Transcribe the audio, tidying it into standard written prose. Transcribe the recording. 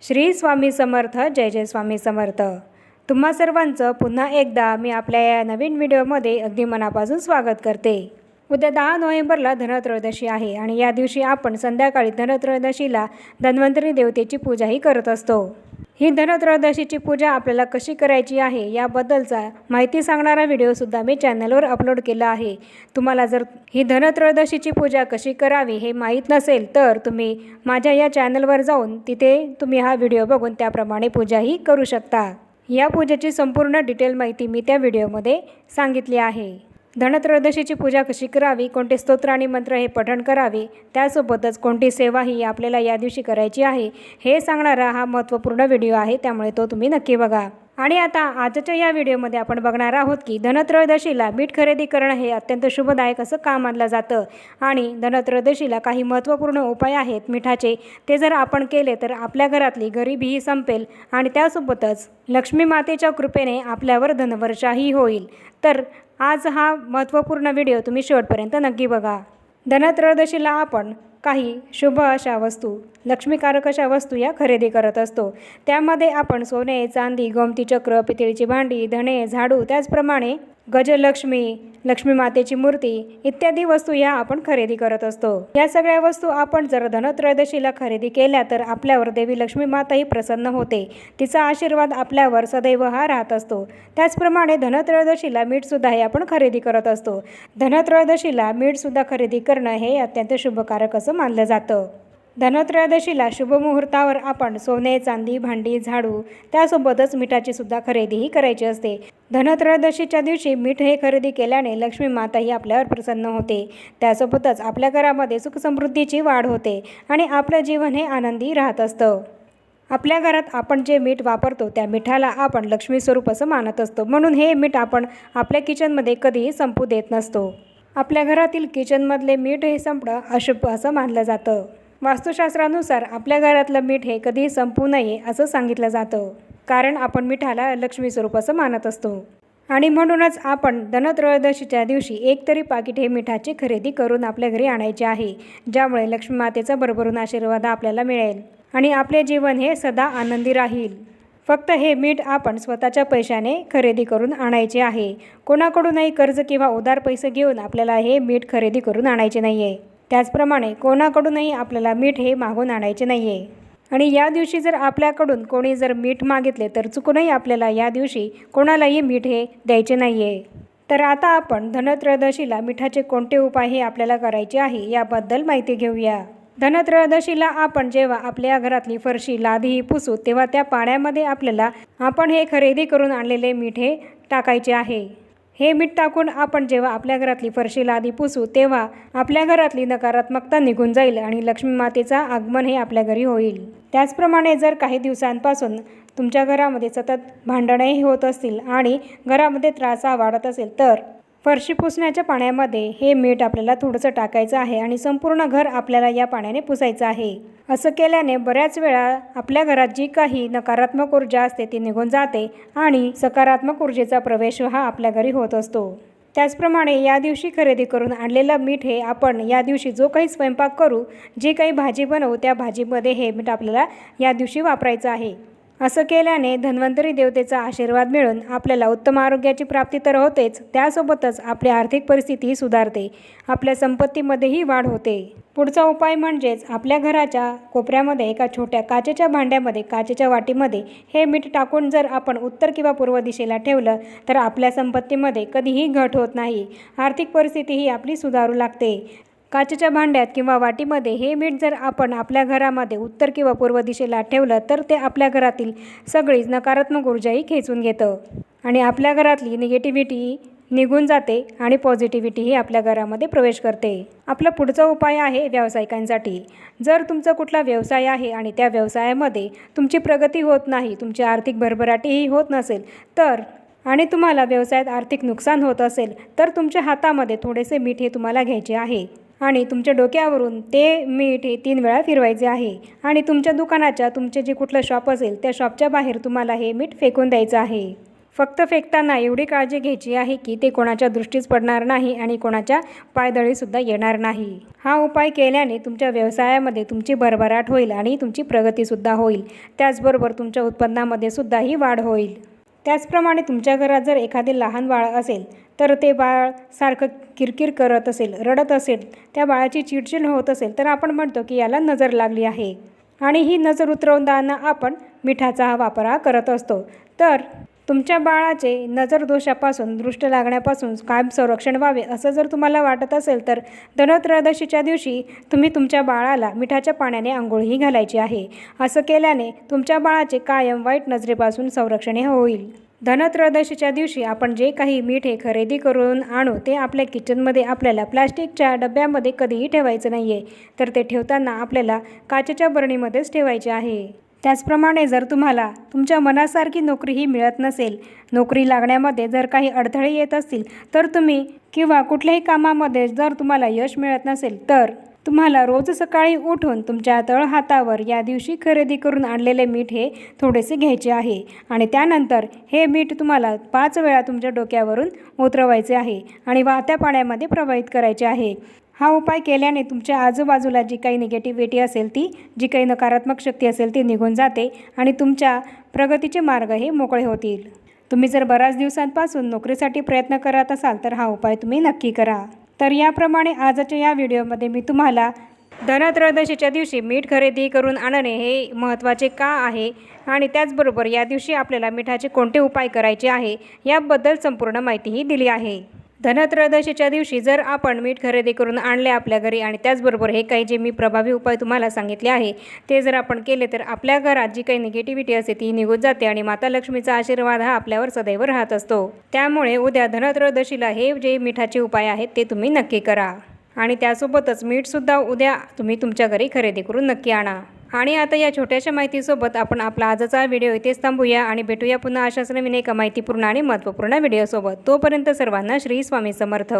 श्री स्वामी समर्थ. जय जय स्वामी समर्थ. तुम्हा सर्वांचं पुन्हा एकदा मी आपल्या या नवीन व्हिडिओमध्ये अगदी मनापासून स्वागत करते. उद्या 10 नोव्हेंबरला धनत्रयोदशी आहे आणि या दिवशी आपण संध्याकाळी धनत्रयोदशीला धन्वंतरी देवतेची पूजाही करत असतो. ही धनत्रयोदशीची पूजा आपल्याला कशी करायची आहे याबद्दलचा माहिती सांगणारा व्हिडिओसुद्धा मी चॅनलवर अपलोड केला आहे. तुम्हाला जर ही धनत्रयोदशीची पूजा कशी करावी हे माहीत नसेल तर तुम्ही माझ्या या चॅनलवर जाऊन तिथे तुम्ही हा व्हिडिओ बघून त्याप्रमाणे पूजाही करू शकता. या पूजेची संपूर्ण डिटेल माहिती मी त्या व्हिडिओमध्ये सांगितली आहे. धनत्रयोदशीची पूजा कशी करावी, कोणते स्तोत्र आणि मंत्र हे पठण करावे, त्यासोबतच कोणती सेवा ही आपल्याला या दिवशी करायची आहे हे सांगणारा हा महत्त्वपूर्ण व्हिडिओ आहे, त्यामुळे तो तुम्ही नक्की बघा. आणि आता आजच्या या व्हिडिओमध्ये आपण बघणार आहोत की धनत्रयोदशीला मीठ खरेदी करणं हे अत्यंत शुभदायक असं काम मानलं जातं आणि धनत्रयोदशीला काही महत्त्वपूर्ण उपाय आहेत मिठाचे. ते जर आपण केले तर आपल्या घरातली गरिबीही संपेल आणि त्यासोबतच लक्ष्मी मातेच्या कृपेने आपल्यावर धनवर्षाही होईल. तर आज हा महत्त्वपूर्ण व्हिडिओ तुम्ही शेवटपर्यंत नक्की बघा. धनत्रयोदशीला आपण काही शुभ अशा वस्तू, लक्ष्मीकारक अशा वस्तू या खरेदी करत असतो. त्यामध्ये आपण सोने, चांदी, गोमती चक्र, पितळीची भांडी, धणे, झाडू, त्याचप्रमाणे गजलक्ष्मी, लक्ष्मी मातेची मूर्ती इत्यादी वस्तू या आपण खरेदी करत असतो. या सगळ्या वस्तू आपण जर धनत्रयोदशीला खरेदी केल्या तर आपल्यावर देवी लक्ष्मी माताही प्रसन्न होते. तिचा आशीर्वाद आपल्यावर सदैव हा राहत असतो. त्याचप्रमाणे धनत्रयोदशीला मीठसुद्धा हे आपण खरेदी करत असतो. धनत्रयोदशीला मीठसुद्धा खरेदी करणं हे अत्यंत शुभकारक असं मानलं जातं. धनत्रयोदशीला शुभ मुहूर्तावर आपण सोने, चांदी, भांडी, झाडू त्यासोबतच मिठाची सुद्धा खरेदीही करायची असते. धनत्रयोदशीच्या दिवशी मीठ हे खरेदी केल्याने लक्ष्मी माताही आपल्यावर प्रसन्न होते. त्यासोबतच आपल्या घरामध्ये सुखसमृद्धीची वाढ होते आणि आपलं जीवन हे आनंदी राहत असतं. आपल्या घरात आपण जे मीठ वापरतो त्या मिठाला आपण लक्ष्मी स्वरूप असं मानत असतो, म्हणून हे मीठ आपण आपल्या किचनमध्ये कधीही संपू देत नसतो. आपल्या घरातील किचनमधले मीठ हे संपणं अशुभ असं मानलं जातं. वास्तुशास्त्रानुसार आपल्या घरातलं मीठ हे कधीही संपू नये असं सांगितलं जातं, कारण आपण मिठाला लक्ष्मी स्वरूप असं मानत असतो. आणि म्हणूनच आपण धनत्रयोदशीच्या दिवशी एक तरी पाकिट हे मिठाची खरेदी करून आपल्या घरी आणायचे आहे, ज्यामुळे लक्ष्मी मातेचा भरभरून आशीर्वाद आपल्याला मिळेल आणि आपले जीवन हे सदा आनंदी राहील. फक्त हे मीठ आपण स्वतःच्या पैशाने खरेदी करून आणायचे आहे. कोणाकडूनही कर्ज किंवा उधार पैसे घेऊन आपल्याला हे मीठ खरेदी करून आणायचे नाही आहे. त्याचप्रमाणे कोणाकडूनही आपल्याला मीठ हे मागून आणायचे नाही आहे. आणि या दिवशी जर आपल्याकडून कोणी जर मीठ मागितले तर चुकूनही आपल्याला या दिवशी कोणालाही मीठ हे द्यायचे नाही आहे. तर आता आपण धनत्रयोदशीला मिठाचे कोणते उपाय हे आपल्याला करायचे आहे याबद्दल माहिती घेऊया. धनत्रयोदशीला आपण जेव्हा आपल्या घरातली फरशी, लादी पुसू तेव्हा त्या पाण्यामध्ये आपल्याला आपण हे खरेदी करून आणलेले मीठ हे टाकायचे आहे. हे मीठ टाकून आपण जेव्हा आपल्या घरातली फरशी, लादी पुसू तेव्हा आपल्या घरातली नकारात्मकता निघून जाईल आणि लक्ष्मी मातेचा आगमन हे आपल्या घरी होईल. त्याचप्रमाणे जर काही दिवसांपासून तुमच्या घरामध्ये सतत भांडणंही होत असतील आणि घरामध्ये त्रास हा वाढत असेल तर फरशी पुसण्याच्या पाण्यामध्ये हे मीठ आपल्याला थोडंसं टाकायचं आहे आणि संपूर्ण घर आपल्याला या पाण्याने पुसायचं आहे. असं केल्याने बऱ्याच वेळा आपल्या घरात जी काही नकारात्मक ऊर्जा असते ती निघून जाते आणि सकारात्मक ऊर्जेचा प्रवेश हा आपल्या घरी होत असतो. त्याचप्रमाणे या दिवशी खरेदी करून आणलेलं मीठ हे आपण या दिवशी जो काही स्वयंपाक करू, जी काही भाजी बनवू त्या भाजीमध्ये हे मीठ आपल्याला या दिवशी वापरायचं आहे. असं केल्याने धन्वंतरी देवतेचा आशीर्वाद मिळून आपल्याला उत्तम आरोग्याची प्राप्ती तर होतेच, त्यासोबतच आपली आर्थिक परिस्थितीही सुधारते, आपल्या संपत्तीमध्येही वाढ होते. पुढचा उपाय म्हणजेच आपल्या घराच्या कोपऱ्यामध्ये एका छोट्या काचेच्या भांड्यामध्ये, काचेच्या वाटीमध्ये हे मीठ टाकून जर आपण उत्तर किंवा पूर्व दिशेला ठेवलं तर आपल्या संपत्तीमध्ये कधीही घट होत नाही, आर्थिक परिस्थितीही आपली सुधारू लागते. काचेच्या भांड्यात किंवा वाटीमध्ये हे मीठ जर आपण आपल्या घरामध्ये उत्तर किंवा पूर्व दिशेला ठेवलं तर ते आपल्या घरातील सगळीच नकारात्मक ऊर्जाही खेचून घेतं आणि आपल्या घरातली निगेटिव्हिटी निघून जाते आणि पॉझिटिव्हिटीही आपल्या घरामध्ये प्रवेश करते. आपला पुढचा उपाय आहे व्यावसायिकांसाठी. जर तुमचा कुठला व्यवसाय आहे आणि त्या व्यवसायामध्ये तुमची प्रगती होत नाही, तुमची आर्थिक भरभराटीही होत नसेल तर आणि तुम्हाला व्यवसायात आर्थिक नुकसान होत असेल तर तुमच्या हातामध्ये थोडेसे मीठ हे तुम्हाला घ्यायचे आहे आणि तुमच्या डोक्यावरून ते मीठ हे 3 वेळा फिरवायचे आहे आणि तुमच्या दुकानाच्या तुमचे जे कुठलं शॉप असेल त्या शॉपच्या बाहेर तुम्हाला हे मीठ फेकून द्यायचं आहे. फक्त फेकताना एवढी काळजी घ्यायची आहे की ते कोणाच्या दृष्टीस पडणार नाही आणि कोणाच्या पायदळीसुद्धा येणार नाही। हा उपाय केल्याने तुमच्या व्यवसायामध्ये तुमची भरभराट होईल आणि तुमची प्रगतीसुद्धा होईल। त्याचबरोबर तुमच्या उत्पन्नामध्ये सुद्धा ही वाढ होईल। त्याचप्रमाणे तुमच्या घरात जर एखादे लहान बाळ असेल तर ते बाळ सारखं किरकिर करत असेल, रडत असेल, त्या बाळाची चिडचिड होत असेल तर आपण म्हणतो की याला नजर लागली आहे आणि ही नजर उतरवताना आपण मिठाचा वापर करत असतो। तर तुमच्या बाळाचे नजर दोषापासून, दृष्ट लागण्यापासून कायम संरक्षण व्हावे असं जर तुम्हाला वाटत असेल तर धनत्रयोदशीच्या दिवशी तुम्ही तुमच्या बाळाला मिठाच्या पाण्याने अंघोळही घालायची आहे। असं केल्याने तुमच्या बाळाचे कायम वाईट नजरेपासून संरक्षण होईल। धनत्रयोदशीच्या दिवशी आपण जे काही मीठ हे खरेदी करून आणू ते आपल्या किचनमध्ये आपल्याला प्लॅस्टिकच्या डब्यामध्ये कधीही ठेवायचं नाही आहे, तर ते ठेवताना आपल्याला काचेच्या बरणीमध्येच ठेवायचे आहे। त्याचप्रमाणे जर तुम्हाला तुमच्या मनासारखी नोकरीही मिळत नसेल, नोकरी लागण्यामध्ये जर काही अडथळे येत असतील तर तुम्ही किंवा कुठल्याही कामामध्ये जर तुम्हाला यश मिळत नसेल तर तुम्हाला रोज सकाळी उठून तुमच्या तळहातावर या दिवशी खरेदी करून आणलेले मीठ हे थोडेसे घ्यायचे आहे आणि त्यानंतर हे मीठ तुम्हाला 5 वेळा तुमच्या डोक्यावरून उतरवायचे आहे आणि वाहत्या पाण्यामध्ये प्रवाहित करायचे आहे। हा उपाय केल्याने तुमच्या आजूबाजूला जी काही निगेटिव्हिटी असेल, ती जी काही नकारात्मक शक्ती असेल ती निघून जाते आणि तुमच्या प्रगतीचे मार्ग हे मोकळे होतील। तुम्ही जर बऱ्याच दिवसांपासून नोकरीसाठी प्रयत्न करत असाल तर हा उपाय तुम्ही नक्की करा। तर याप्रमाणे आजच्या या व्हिडिओमध्ये मी तुम्हाला धनत्रयोदशीच्या दिवशी मीठ खरेदी करून आणणे हे महत्त्वाचे का आहे आणि त्याचबरोबर या दिवशी आपल्याला मिठाचे कोणते उपाय करायचे आहे याबद्दल संपूर्ण माहितीही दिली आहे। धनत्रयोदशीच्या दिवशी जर आपण मीठ खरेदी करून आणले आपल्या घरी आणि त्याचबरोबर हे काही जे मी प्रभावी उपाय तुम्हाला सांगितले आहे ते जर आपण केले तर आपल्या घरात जी काही निगेटिव्हिटी असते ती निघून जाते आणि माता लक्ष्मीचा आशीर्वाद हा आपल्यावर सदैव राहत असतो। त्यामुळे उद्या धनत्रयोदशीला हे जे मिठाचे उपाय आहेत ते तुम्ही नक्की करा आणि त्यासोबतच मीठसुद्धा उद्या तुम्ही तुमच्या घरी खरेदी करून नक्की आणा। आणि आता या छोट्याशा माहितीसोबत आपण आपला आजचा व्हिडिओ इथेच थांबूया आणि भेटूया पुन्हा अशाच नवीन एका माहितीपूर्ण आणि महत्त्वपूर्ण व्हिडिओसोबत। तोपर्यंत सर्वांना श्री स्वामी समर्थ।